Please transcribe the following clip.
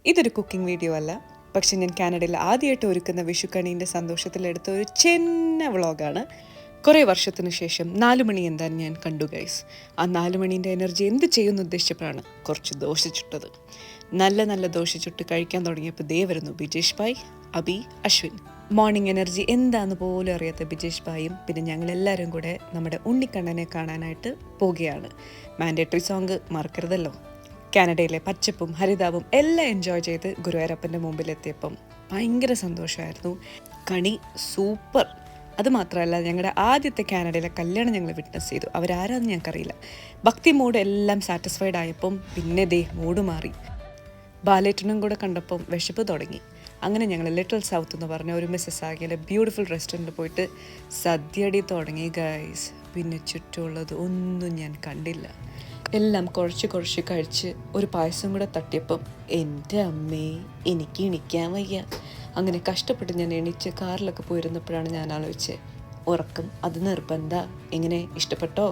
ഇതൊരു cooking video അല്ല, പക്ഷെ ഞാൻ കാനഡയിൽ ആദ്യമായിട്ട് ഒരുക്കുന്ന വിഷുക്കണീൻ്റെ സന്തോഷത്തിലെടുത്ത ഒരു ചെന്ന വ്ളോഗാണ്. കുറേ വർഷത്തിന് ശേഷം 4 മണി എന്തായാലും ഞാൻ കണ്ടു ഗൈസ്. ആ 4 മണീൻ്റെ എനർജി എന്ത് ചെയ്യുമെന്ന് ഉദ്ദേശിച്ചപ്പോഴാണ് കുറച്ച് ദോശ ചുട്ടത്. നല്ല ദോശ ചുട്ട് കഴിക്കാൻ തുടങ്ങിയപ്പോൾ ദേ വരുന്നു ബിജേഷ് ഭായ്, അബി, അശ്വിൻ. മോർണിംഗ് എനർജി എന്താന്ന് പോലും അറിയാത്ത ബിജേഷ് ഭായും പിന്നെ ഞങ്ങളെല്ലാവരും കൂടെ നമ്മുടെ ഉണ്ണിക്കണ്ണനെ കാണാനായിട്ട് പോവുകയാണ്. മാൻഡേറ്ററി സോങ് മറക്കരുതല്ലോ. കാനഡയിലെ പച്ചപ്പും ഹരിതാവും എല്ലാം എൻജോയ് ചെയ്ത് ഗുരുവായൂരപ്പൻ്റെ മുമ്പിലെത്തിയപ്പം ഭയങ്കര സന്തോഷമായിരുന്നു. കണി സൂപ്പർ. അതുമാത്രമല്ല, ഞങ്ങളുടെ ആദ്യത്തെ കാനഡയിലെ കല്യാണം ഞങ്ങൾ വിറ്റ്നസ് ചെയ്തു. അവരാരാന്ന് ഞങ്ങൾക്കറിയില്ല. ഭക്തി മൂഡ് എല്ലാം സാറ്റിസ്ഫൈഡ് ആയപ്പം പിന്നെ മൂഡ് മാറി. ബാലേട്ടനും കൂടെ കണ്ടപ്പം വിശപ്പ് തുടങ്ങി. അങ്ങനെ ഞങ്ങൾ ലിറ്റിൽ സൗത്ത് എന്ന് പറഞ്ഞ ഒരു മിസ്സസ് ആകിയിലെ ബ്യൂട്ടിഫുൾ റെസ്റ്റോറൻറ്റിൽ പോയിട്ട് സദ്യടി തുടങ്ങി ഗൈസ്. പിന്നെ ചുറ്റുമുള്ളത് ഒന്നും ഞാൻ കണ്ടില്ല. എല്ലാം കുറച്ച് കഴിച്ച് ഒരു പായസം കൂടെ തട്ടിയപ്പം എൻ്റെ അമ്മേ, എനിക്ക് എണിക്കാൻ വയ്യ. അങ്ങനെ കഷ്ടപ്പെട്ട് ഞാൻ എണീച്ച് കാറിലൊക്കെ പോയിരുന്നപ്പോഴാണ് ഞാൻ ആലോചിച്ചത്, ഉറക്കം അത് നിർബന്ധ. എങ്ങനെ, ഇഷ്ടപ്പെട്ടോ?